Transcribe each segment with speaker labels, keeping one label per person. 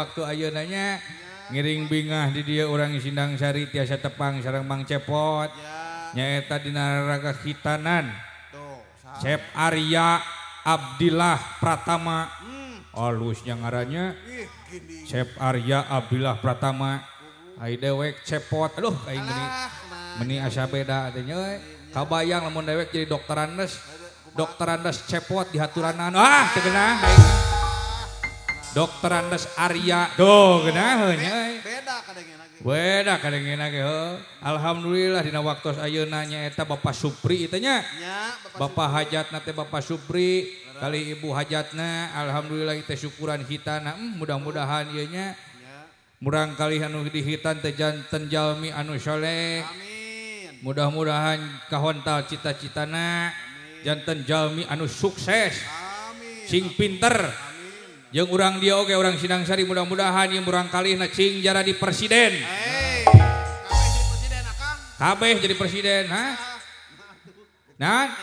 Speaker 1: waktu ayeunanya ngiring bingah di dia orang Sindang Sari tiasa tepang sareng Mang Cepot. Nyaeta dina raga khitanan. Cep Arya Abdillah Pratama. Alusnya ngarannya Cep Arya Abdillah Pratama. Ai dewek Cepot. Aduh aing meni asa beda teh nya. Kabayang lamun dewek jadi dokter Andes. Dokter Andes Cepot dihaturanan. Ah teu geunah aing. Dokter Andes Arya. Duh geunah nya. Beda kadangena ge heuh. Alhamdulillah dina waktos ayeuna nyaeta Bapak Supri itu nya. Bapak hajatna teh Bapak Supri kali ibu hajatna alhamdulillah teh syukuran hitana mudah-mudahan ieu nya murang kali anu dihitan teh janten jalmi anu saleh. Amin. Mudah-mudahan kahontal cita-citana janten jalmi anu sukses. Amin. Sing pinter. Yang urang dia oke orang Sindang Sari mudah-mudahan yang urang kalihna cing jara di presiden. Kabeh jadi presiden akang. Kabeh jadi presiden, ha? Nah?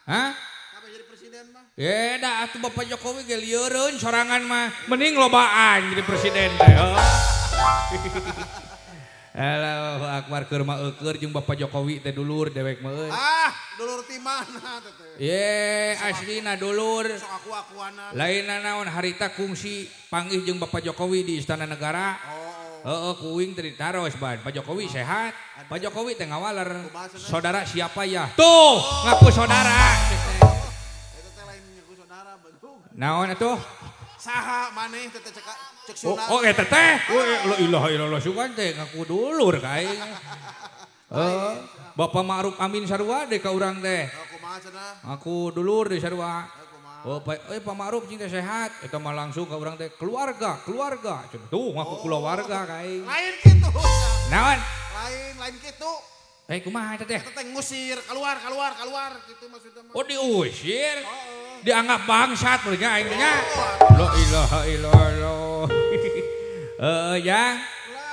Speaker 1: Hah? Kabeh jadi presiden mah. Da atuh Bapak Jokowi ge lieureun sorangan mah. Mending lobaan jadi presiden teh. Allahu Akbar keur mah eukeur jeung Bapak Jokowi teh dulur dewek mah euy.
Speaker 2: Dulur ti mana teh?
Speaker 1: Ye, aslina dulur.
Speaker 2: Sok aku-akuanan.
Speaker 1: Lainna naon harita kungsi panggih jeung Bapak Jokowi di Istana Negara. Heeh, kuing teh ditaros ban. Pak Jokowi sehat. Pak Jokowi teh ngawaler. Saudara siapa ya? Tuh, ngaku saudara.
Speaker 2: Eta teh lain ngaku saudara betul.
Speaker 1: Naon atuh?
Speaker 2: Saha maneh teh cek sunat.
Speaker 1: Oh eta teh. La ilaha illallah sugan teh ngaku dulur ka aing. Bapak Ma'ruf Amin sarua deh ka urang teh.
Speaker 2: Kumaha cenah?
Speaker 1: Aku dulur di sarua. Oh, Pak Ma'ruf cing teh sehat. Eta mah langsung ka urang teh keluarga. Tuh ngaku keluarga ka aing.
Speaker 2: Lain kitu.
Speaker 1: Naon?
Speaker 2: Lain kitu.
Speaker 1: Kumaha eta teh?
Speaker 2: Eta teh ngusir, keluar kitu maksudna mah.
Speaker 1: Oh diusir? Dianggap bangsat mereka aing nya. La ilaha illallah. Ya.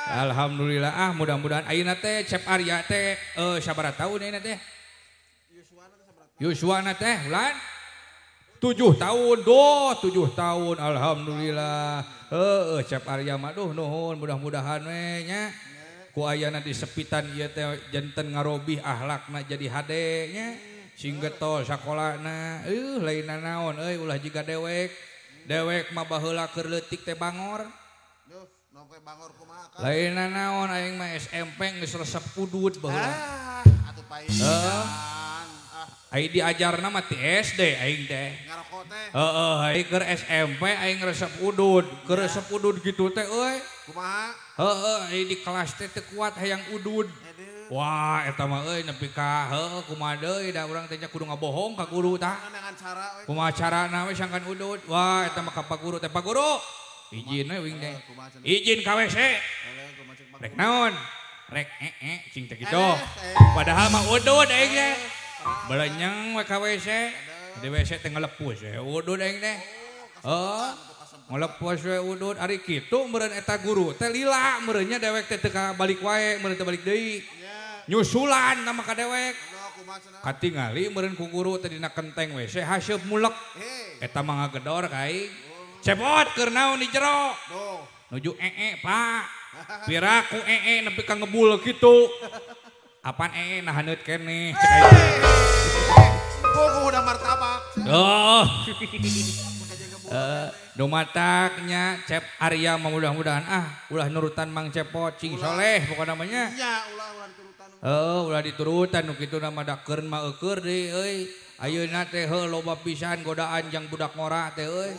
Speaker 1: Alhamdulillah mudah-mudahan ayeuna teh Cep Arya teh sabaraha taun ayeuna teh? Yuswana teh bulan 7 tahun. 7 tahun alhamdulillah. Cep Arya mah duh nuhun mudah-mudahan we nya. Ku ayeuna di sepitan ieu teh janten ngarobih akhlakna jadi hade nya. Sing getol sakolana lainna naon ulah jiga dewek mah baheula keur leutik teh bangor.
Speaker 2: Duh, nongke bangor kumaha ka?
Speaker 1: Lainna naon aing mah SMP geus resep udud baheula.
Speaker 2: Atuh pain.
Speaker 1: Aing diajarna mah ti SD aing teh.
Speaker 2: Ngarokok teh.
Speaker 1: Aing keur SMP aing resep udud. Keur resep udud gitu teh euy.
Speaker 2: Kumaha?
Speaker 1: Aing di kelas teh teu kuat hayang udud. Wah, eta mah euy nepi ka kumaha deui da urang teh kudu ngabohong ka guru tah.
Speaker 2: Dengan cara we.
Speaker 1: Kumaha carana we sangkan udud. Wah, eta mah ka Pak Guru teh. Pak Guru. Izin we wing teh. Izin ka WC. Rek naon? Rek cing teh kitu. Padahal mah udud aing teh. Balenyang we ka WC. Di WC teh ngalepus we udud aing teh. Ngalepus we udud ari kitu meureun eta guru teh lila meureunnya dewek teh teu ka balik wae meureun teh balik deui. Nyusulan nama ka dewek. Katingali meureun ku guru teh dina kenteng WC haseup mulek. Eta mah ngagedor ka aing. Cepot keur naon di jero? Nuju Pak. Piraku nepi ka ngebul kitu. Apaan nah haneut keneh cek aing.
Speaker 2: Ku udah martabak.
Speaker 1: Dumataknya Cep Arya mudah-mudahan ulah nurutan Mang Cepot cing soleh pokoknya namanya.
Speaker 2: Iya ulah diturutan.
Speaker 1: Ulah diturutan nu kitu na mah dakeun mah eukeur deui euy. Ayeuna teh loba pisan godaan jang budak ngora teh euy.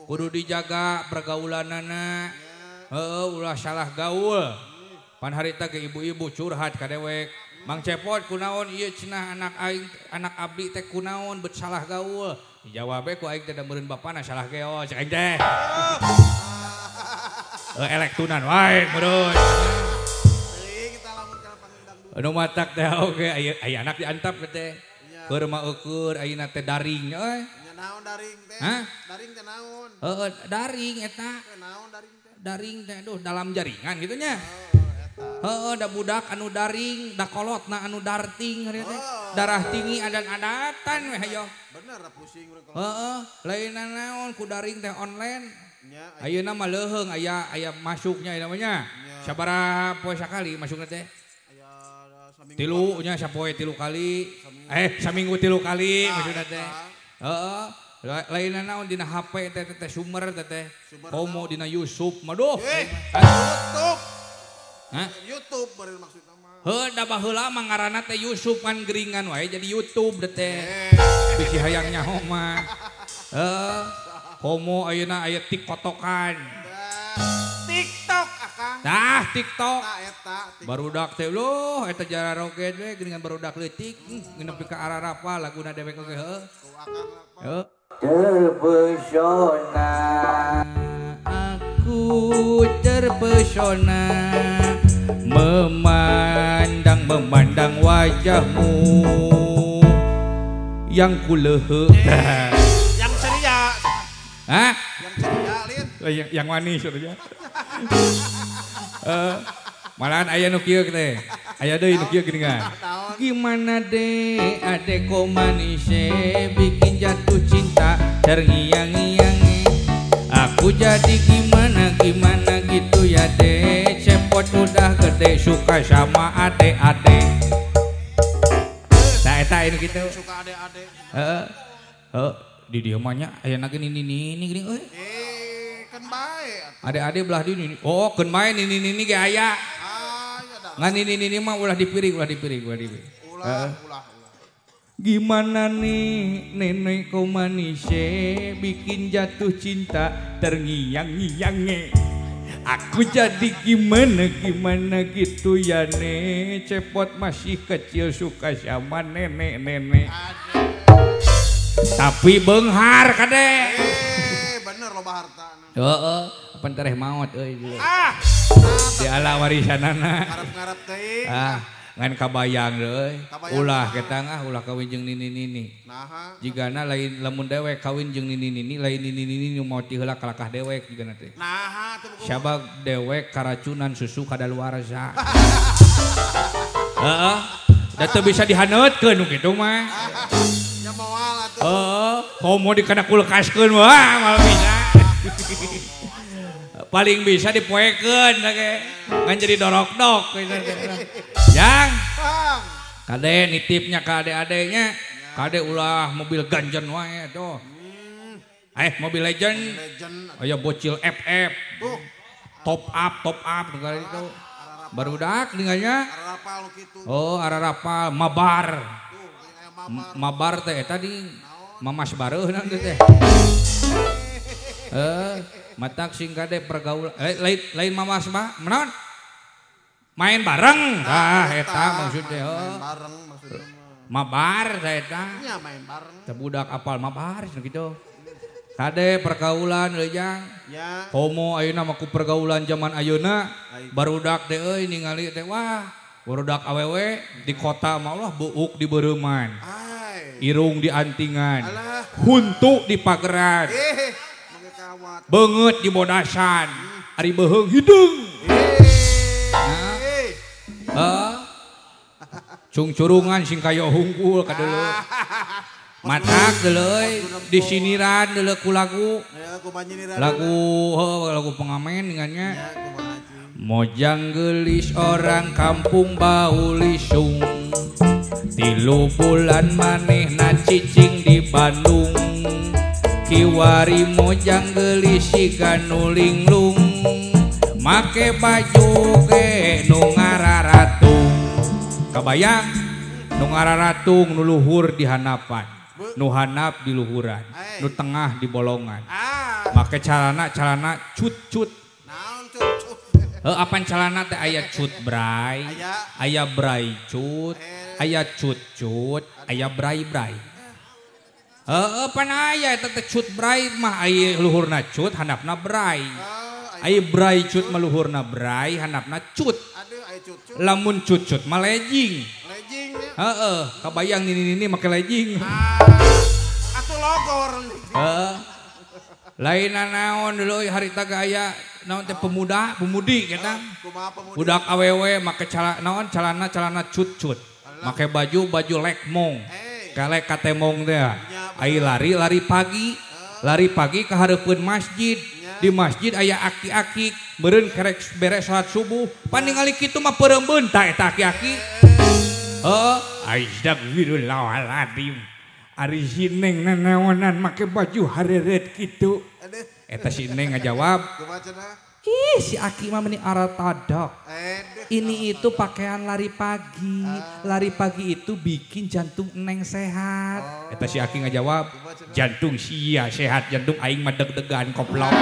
Speaker 1: Kudu dijaga pergaulanana. Ulah salah gaul. Pan harita ge ibu-ibu curhat ka dewek. Mang Cepot kunaon ieu cenah anak abdi teh kunaon beut salah gaul. Dijawab ku aing teh da meureun bapana salah geos cek aing teh. Elektunan wae meureun. Nu matak teh oge aya anak diantap teh. Keur mah eukeur ayeuna teh daring euy.
Speaker 2: Nya naon daring teh?
Speaker 1: Hah?
Speaker 2: Daring teh naon?
Speaker 1: Daring eta.
Speaker 2: Naon daring teh?
Speaker 1: Daring teh dalam jaringan gitu nya. Da budak anu daring, da kolotna anu darting hari teh. Darah tinggi adan-adatan we hayo.
Speaker 2: Bener pusing urang
Speaker 1: lainna naon ku daring teh online.
Speaker 2: Nya
Speaker 1: Ayeuna mah leuheung aya masuknya namanya. Sabaraha poe sakali masukna teh?
Speaker 2: aya saminggu.
Speaker 1: Tilu nya sapoe 3 kali. Saminggu 3 kali maksudna teh. Heeh. Lainna naon dina HP teh sumber teh. Komo dina YouTube. Maduh.
Speaker 2: YouTube.
Speaker 1: Hah?
Speaker 2: YouTube beureun maksudna mah.
Speaker 1: Heuh da baheula mah ngaranna teh Yusuf kan geringan wae jadi YouTube teh. Bisi hayang nyaho mah. Komo ayeuna aya TikTokan.
Speaker 2: TikTok akang.
Speaker 1: Nah, TikTok.
Speaker 2: Eta
Speaker 1: Barudak teh loh eta jara roget we geuningan barudak leutik ngenepi ka Ararapa laguna dewek oge heuh. Heuh. Terpesona aku terpesona memandang wajahmu yang kuleuheuh.
Speaker 2: Yang ceria.
Speaker 1: Hah?
Speaker 2: Yang ceria Lin.
Speaker 1: Yang manis ya. Malahan aya nu kieu teh. Aya deui nu kieu geuningan. Gimana deh ade ko manis bikin jatuh cinta terngiang-ngiang. Aku jadi gimana gitu ya deh. Cepot udah gede suka sama ade-ade. Nah eta ini gitu.
Speaker 2: Suka ade-ade.
Speaker 1: Di dieu mah nya aya na gini gini euy.
Speaker 2: Kan bae.
Speaker 1: Ade-ade belah di ini. Oh, keun bae nini ge aya.
Speaker 2: Ya dah.
Speaker 1: Ngan nini mah ulah dipiring.
Speaker 2: Ulah.
Speaker 1: Gimana nih nenek ko manis bikin jatuh cinta terngiang-ngiang. Aku jadi gimana gitu ya nih. Cepot masih kecil suka sama nenek. Tapi beunghar kade.
Speaker 2: Bener loba harta.
Speaker 1: Heeh, pentereh maot euy. Di ala warisanana.
Speaker 2: Ngarep-ngarep teuing.
Speaker 1: Ngan kabayang euy. Ulah ketang ulah kawin jeung nini.
Speaker 2: Naha.
Speaker 1: Jigana lain lamun dewek kawin jeung nini lain nini mau ti heula kalakah dewek jigana teh.
Speaker 2: Naha teh buku.
Speaker 1: Sabab dewek karacunan susu kadaluarsa. Heeh. Da teu bisa dihaneutkeun nu kitu mah.
Speaker 2: Ya moal atuh.
Speaker 1: Komo dikana kulkaskeun wah mal bisa. Paling bisa dipoekeun ge. Ngan jadi dorok-dok Yang kade nitipnya ka ade-adenya. Kade ulah mobil ganjen wae tuh. Mobil legend. Aya bocil FF. Top up negara itu. Barudak ningalnya.
Speaker 2: Ararapal kitu.
Speaker 1: Oh, Ararapal mabar. Mabar teh tadi mamas bareuh teh. Matak sing kade pergaulan lain mamas mah menaon? Main bareng. Eta maksudnya.
Speaker 2: Main bareng maksudnya.
Speaker 1: Mabar teh eta.
Speaker 2: Nya main bareng.
Speaker 1: Teh budak apal mabar gitu. Kade pergaulan leujang.
Speaker 2: Ya.
Speaker 1: Komo ayeuna mah ku pergaulan zaman ayeuna barudak teh euy ningali teh wah, barudak awewe di kota mah Allah buuk di beureumman. Irung di antingan. Huntu di pageran. Beungeut di bodasan. Ari beuheung hideung. Cungcurungan sing kaya hungkul kadeuleu. Matak deuleuy di siniran deuleu ku lagu. Lagu pengamen dengannya. Mojang gelis orang kampung bau lisung. 3 bulan manehna cicing di Bandung. Kiwari mojang gelis siga nu linglung. Make baju ge nu ngararatung. Kabayang nu ngararatung nu luhur di hanapan, nu handap di luhuran, nu tengah di bolongan. Make calana cut.
Speaker 2: Naon cut?
Speaker 1: Apan calana teh aya cut bray, aya bray cut, aya cut, aya bray. Pan aya eta teh cut bray mah aya luhurna cut, handapna bray. Aya bray cut mah luhurna bray, handapna cut. Lamun cut mah legging. Heeh, kabayang nini make legging.
Speaker 2: Atuh logor.
Speaker 1: Lain naon deuleuy harita gaya naon teh pemudi kita. Budak awewe make calana cut. Make baju lekmong. Kalek katemong teh. Ai lari pagi ka hareupeun masjid. di masjid aya aki-aki meureun kerek beres salat subuh pan ningali kitu mah peureumeun ta eta aki-aki. Astagfirullahaladzim. Ari si Neng nanaonan make baju hareureut kitu. Eta si Neng ngajawab. Ih si Aki mah meni aratadok. Ini itu pakaian lari pagi. Lari pagi itu bikin jantung Neng sehat. Eta si Aki ngajawab. Jantung sia sehat, jantung aing mah deg-degan koplok.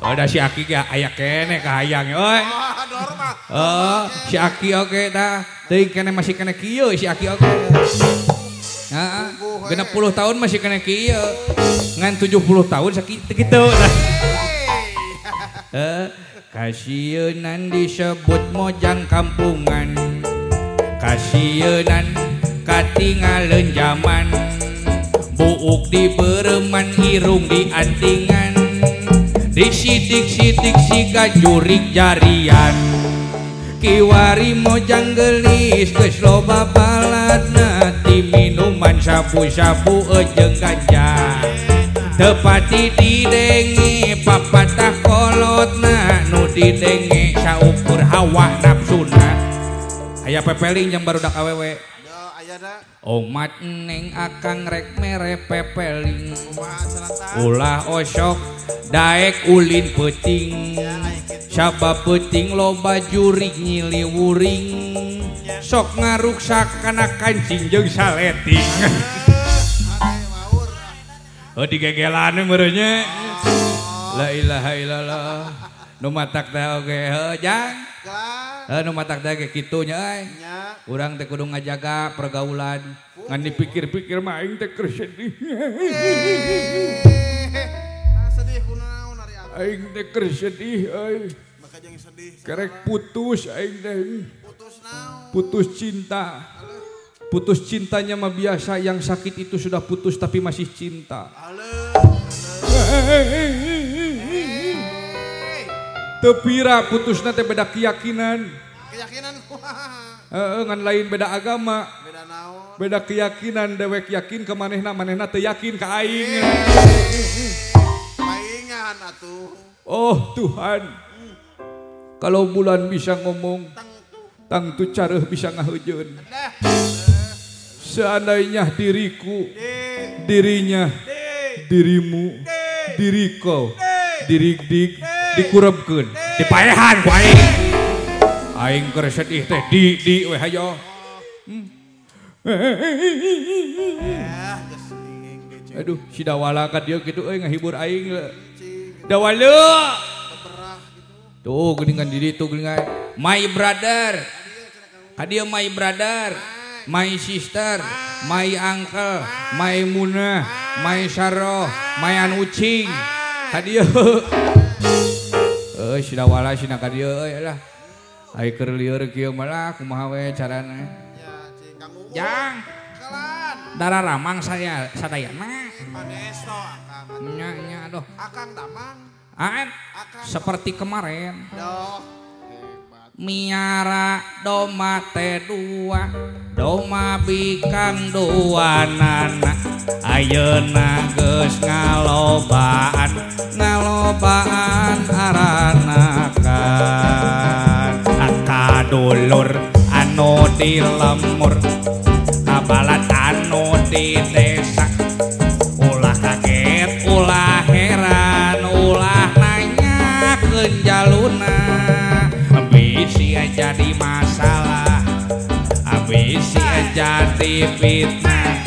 Speaker 1: Udah si Aki ge aya kene kahayang euy. Si Aki oge tah. Teuing kene masih kene kieu si Aki oge. Heeh. Genep 10 tahun masih kene kieu. Ngan 70 tahun sakitu kitu. Kasieun disebut mojang kampungan, kasieun katinggalin zaman, buuk di bereman irung di antingan, disidik-sidik siga jurik jarian, kiwari mojang gelis geus loba baladna ti minuman sabu-sabu ejeng ganja. Tepati didenge papatah kolotna nu didenge saukur hawa nafsuna. Aya pepeling yang barudak awewe. Omat Neng akang rek mere pepeling. Ulah osok daek ulin peuting. Sabab peuting loba jurig nyiliwuring. Sok ngaruksak kana kancing jeung saleting. Digegelan merenya. La ilaha illallah. Nu matak teh oge jang. Nu matak teh ge kitu nya euy. Urang teh kudu ngajaga pergaulan. Ngan dipikir-pikir mah aing teh keur sedih.
Speaker 2: Sedih kunaon ari aku.
Speaker 1: Aing teh keur sedih euy.
Speaker 2: Maka jeung sedih.
Speaker 1: Kerek putus aing teh.
Speaker 2: Putus naon?
Speaker 1: Putus cinta. Putus cintanya mah biasa, yang sakit itu sudah putus tapi masih cinta. Tepira putusna teh beda keyakinan.
Speaker 2: Keyakinan
Speaker 1: ngan lain beda agama.
Speaker 2: Beda naon?
Speaker 1: Beda keyakinan, dewek yakin ke manehna, manehna teu yakin ka aing.
Speaker 2: Paingan atuh.
Speaker 1: Oh Tuhan. Kalau bulan bisa ngomong, tang tu careuh bisa ngaheujeun. Seandainya diriku, dirinya, dirimu, diriko, dirig-dig, dikurebkeun, dipaehan ku aing. Aing keur sedih teh di we hayo. Aduh, si Dawala ka dieu kitu euy ngahibur aing. Dawala. Tuh geuningan di ditu geuningan. My brother. Ka dieu my brother. My sister, my uncle, my Muna, my Saroh, my Anucing. Kadieu. Si Dawala sina kadieu euy lah. Ai keur lieur kieu mah lah kumaha we carana.
Speaker 2: Ya, cing Kang Uus.
Speaker 1: Jang.
Speaker 2: Kalan.
Speaker 1: Dararamang saya sadayana.
Speaker 2: Panesto Akang.
Speaker 1: Nya doh.
Speaker 2: Akang Damang.
Speaker 1: Akang seperti kemarin.
Speaker 2: Doh.
Speaker 1: Miara doma teh dua, doma bikang dua nana. Ayeuna geus ngalobaan, ngalobaan aranakan. Kadulur anu di lemur, kabalat anu di desa. Ulah kaget, ulah heran, ulah nanyakeun jaluna. Abisi jadi masalah, abisi jadi fitnah.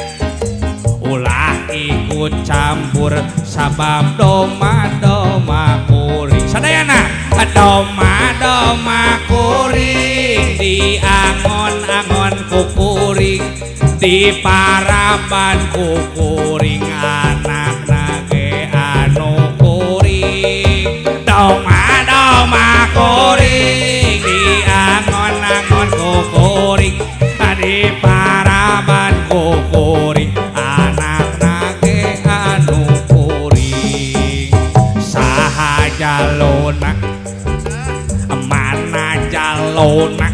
Speaker 1: Ulah ikut campur sabab doma-doma kuring. Sadayana doma-doma kuring, di angon-angon kukuring, di paraban kukuring, anak nage anu kuring. Doma-doma kuring, di angon-angon kukuring, di paraban kukuring, anak nage anu kuring. Saha jalona, mana jalona,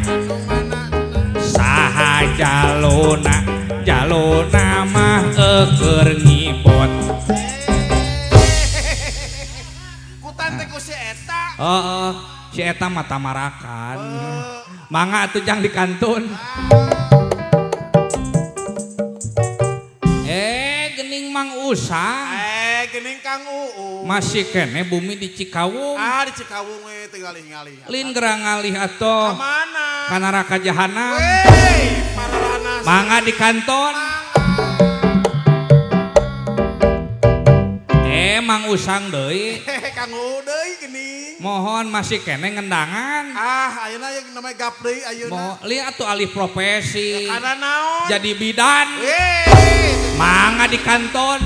Speaker 1: saha jalona, jalona mah keur ngibot. Heeh, si eta mah tamarakan. Mangga atuh jang di kantun. Gening Mang Usang.
Speaker 2: Gening Kang Uu.
Speaker 1: Masih kene bumi di Cikawung.
Speaker 2: Di Cikawung tinggal ngalih.
Speaker 1: Lin gerang ngalih atuh.
Speaker 2: Mana?
Speaker 1: Ka neraka jahanam.
Speaker 2: Pararana.
Speaker 1: Mangga di kanton. Mang Usang deui.
Speaker 2: Kang Uu deui gening.
Speaker 1: Mohon masih kene ngendangan.
Speaker 2: Ayeuna yang namanya Gapri ayeuna.
Speaker 1: Lihat tuh alih profesi.
Speaker 2: Karena naon?
Speaker 1: Jadi bidan. Mangga di kanton.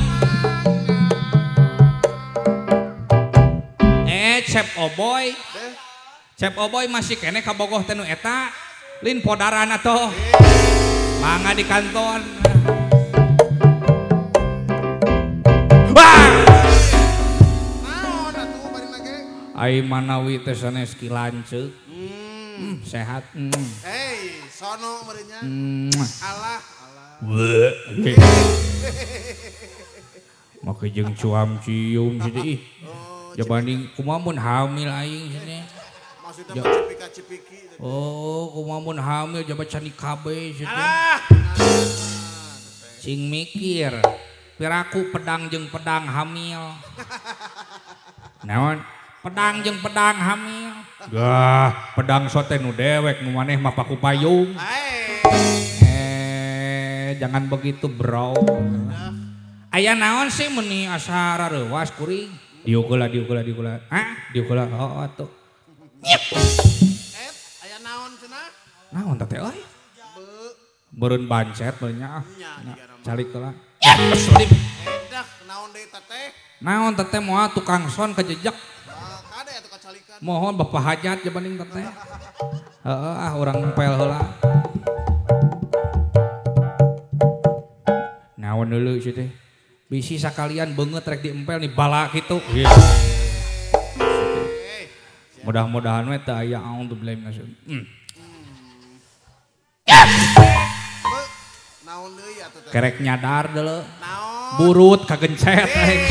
Speaker 1: Cep Oboy. Cep Oboy masih kene kabogoh teh nu eta. Lin podaran atuh. Mangga di kanton. Wah!
Speaker 2: Naon atuh bari lagi?
Speaker 1: Ai manawi teh sanes ki lanceuk. Sehat.
Speaker 2: Sono meureunnya. Alah.
Speaker 1: Make jeung cuam cium sih. Jabanding kumaha mun hamil aing sini.
Speaker 2: Maksudnya cipika-cipiki.
Speaker 1: Oh, kumaha mun hamil jabat cani kabe sini. Cing mikir. Piraku pedang jeung pedang hamil. Naon? Pedang jeung pedang hamil. Gah, pedang sote nu dewek nu maneh mah paku payung. Jangan begitu, bro. Aya naon sih meni asa rareuwas kuring? Diukeula. Hah? Diukeula. Oh, atuh.
Speaker 2: Aya naon cenah?
Speaker 1: Naon teh euy? Beureun bancet beurnya. Calikeula.
Speaker 2: Edak naon deui teteh?
Speaker 1: Naon teteh moal tukang son kajejek.
Speaker 2: Kade atuh kacalikan.
Speaker 1: Mohon bapak hajat jabanding teteh. Heeh, urang ngempel heula. Naon deuleu sih teh? Bisi sakalian beungeut rek diempel nih bala kitu. Mudah-mudahan we teu aya auzubillahi minasyaitonir rajim.
Speaker 2: Naon deui atuh teh?
Speaker 1: Kerek nyadar deuleu.
Speaker 2: Naon?
Speaker 1: Burut kagencet aing.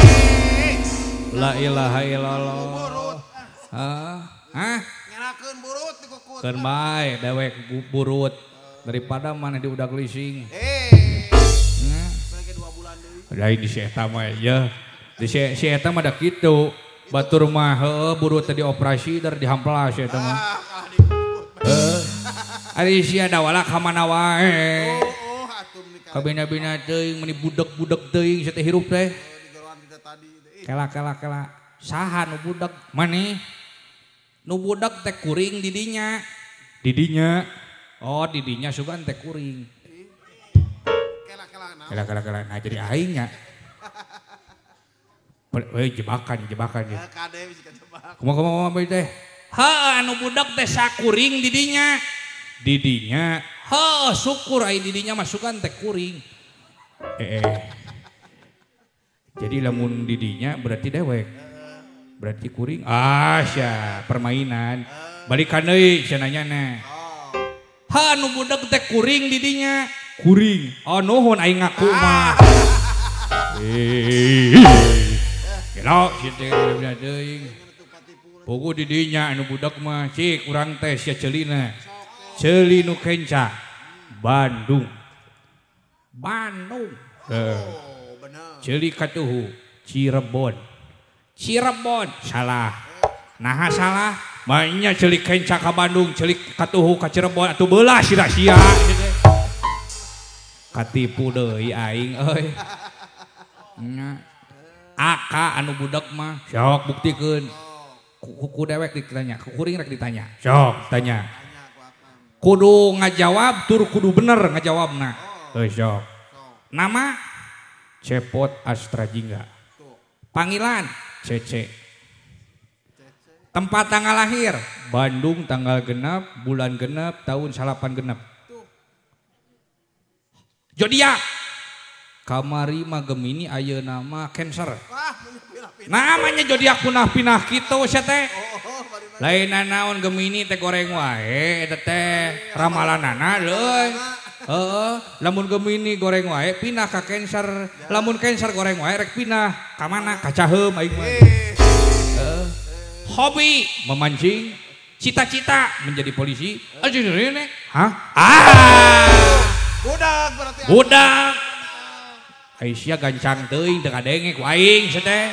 Speaker 1: La ilaha illallah.
Speaker 2: Burut.
Speaker 1: Hah?
Speaker 2: Ngerakeun burut di kukut.
Speaker 1: Keun bae dewek burut daripada mana di udag lising.
Speaker 2: Bagi 2 bulan deui.
Speaker 1: Lain di si eta mah ya. Di si eta mah da kitu. Batur mah heueuh burut teh dioperasi dar dihamplas eta mah.
Speaker 2: Kalah di burut.
Speaker 1: Ari sia dawala ka mana wae.
Speaker 2: Atuh nikah.
Speaker 1: Ka bina-bina teuing meni budeg-budeg teuing sia teh hirup teh.
Speaker 2: Digeroan kita tadi.
Speaker 1: Kela. Saha nu budeg? Maneh. Nu budeg teh kuring didinya. Didinya. Oh, didinya sugan teh kuring. Kela. Nah jadi aing nya. Jebakan ya.
Speaker 2: Kade bisa kejebak.
Speaker 1: Kumaha bae teh? Anu budak teh sakuring didinya. Didinya. Syukur ai didinya masukan teh kuring. Jadi lamun didinya berarti dewek. Berarti kuring. Sia, permainan. Balikan deui cenanyana. Anu budak teh kuring didinya. Kuring. Oh nuhun aing ngaku mah. Gelo situ bener deui. Pugu didinya anu budak mah cik urang teh sia ceulina. Ceuli nu kenca. Bandung.
Speaker 2: Bener.
Speaker 1: Ceuli katuhu Cirebon. Salah. Naha salah? Mainnya ceuli kenca ka Bandung, ceuli katuhu ka Cirebon atuh beulah sia-sia. Katipu deui aing euy. Nya. Aka anu budak mah sok buktikeun. Ku dewek ditanya, ku kuring rek ditanya. Sok tanya. Kudu ngajawab tur kudu bener ngajawabna. Sok. Nama Cepot Astra Jingga. Panggilan Cece. Tempat tanggal lahir Bandung tanggal genep bulan genep tahun 98 genep. Zodiak kamari mah Gemini ayeuna mah Cancer. Namanya zodiak punah-pinah kitu sia teh. Lain naon Gemini teh goreng wae eta teh ramalanana leuy. Lamun Gemini goreng wae pinah ka Cancer. Lamun Cancer goreng wae rek pinah ka mana? Ka Caheum aing mah. Hobi memancing. Cita-cita menjadi polisi. Hah? Ah.
Speaker 2: Budak berarti.
Speaker 1: Budak. Aisyah gancang teuing teu kadenge ku aing teh.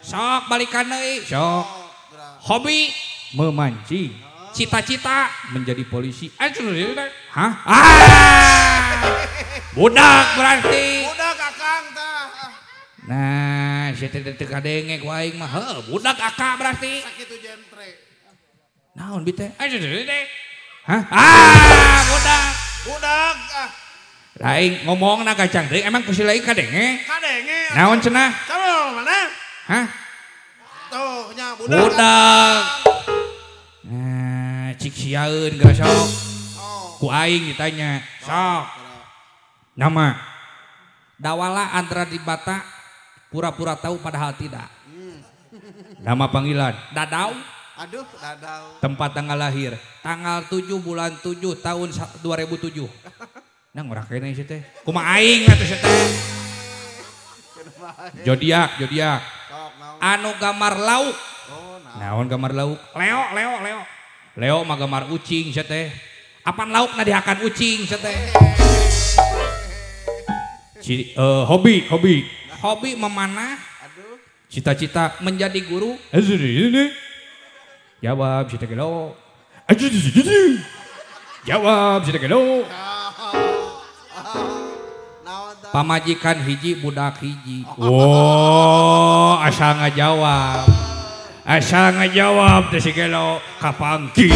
Speaker 1: Sok balikan deui. Sok. Hobi memancing. Cita-cita menjadi polisi. Hah? Ah. Budak berarti.
Speaker 2: Budak akang tah.
Speaker 1: Nah, saya teh teu kadenge ku aing mah. Heuh, budak akak berarti.
Speaker 2: Sakitu jentre.
Speaker 1: Naon bi teh? Hah? Ah, budak.
Speaker 2: Budak ah.
Speaker 1: Lain ngomongna gacang deui emang ku si lain kadenge.
Speaker 2: Kadenge.
Speaker 1: Naon cenah?
Speaker 2: Kamu mana?
Speaker 1: Hah?
Speaker 2: Tuh nya budak.
Speaker 1: Budak. Nah, cik siaeun geura sok.
Speaker 2: Oh.
Speaker 1: Ku aing ditanya, sok. Nama Dawala antara di Bata pura-pura tahu padahal tidak. Nama panggilan Dadau.
Speaker 2: Aduh, dadau.
Speaker 1: Tempat tanggal lahir tanggal 7 bulan 7 tahun 2007. Nang urang kene ieu teh. Kumaha aing atuh teh. Zodiak.
Speaker 2: Sok naon.
Speaker 1: Anu gambar lauk.
Speaker 2: Oh,
Speaker 1: Naon gambar lauk? Leo. Leo mah gambar ucing sia teh. Apan laukna dihakan ucing sia teh. Hobi memanah.
Speaker 2: Aduh.
Speaker 1: Cita-cita menjadi guru. Jawab si Tegelo. Jawab si Tegelo.
Speaker 2: Naon tah?
Speaker 1: Pamajikan hiji budak hiji. Wow, asa ngajawab. Teh si Gelo kapangki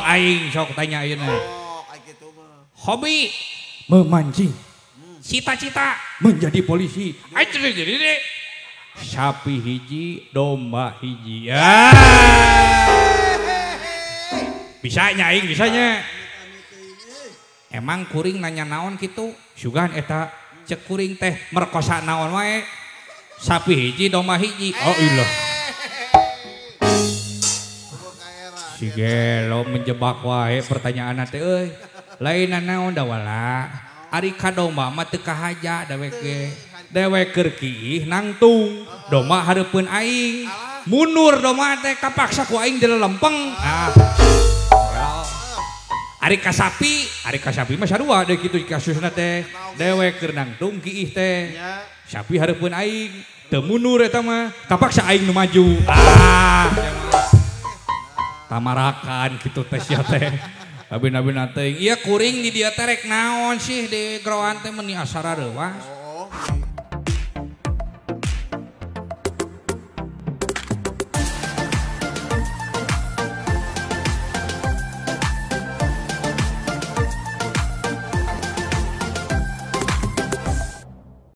Speaker 1: aing. Sok tanya ayeuna.
Speaker 2: Oh, kayak gitu mah.
Speaker 1: Hobi memancing. Cita-cita menjadi polisi. Sapi hiji, domba hiji. Ya. Bisanya aing, bisanya. Emang kuring nanya naon kitu? Sugan eta cek kuring teh merkosa naon wae. Sapi hiji, domba hiji. Oh ilah. Si Gelo menjebak wae pertanyaan teh euy. Lainna naon Dawala? Ari ka domba mah teu kahaja dewek ge. Dewek keur kiih nangtung. Domba hareupeun aing. Mundur domba teh kapaksa ku aing dilelempeng. Ah. Ari ka sapi mah sarua deui kitu kasusna teh. Dewek keur nangtung kiih teh. Sapi hareupeun aing. Teu mundur eta mah kapaksa aing nu maju. Ah. Tamarakan kitu teh sia teh. Abi-abi teh. Iya kuring di dieu teh rek naon sih di geroan teh meuni asara reuwas.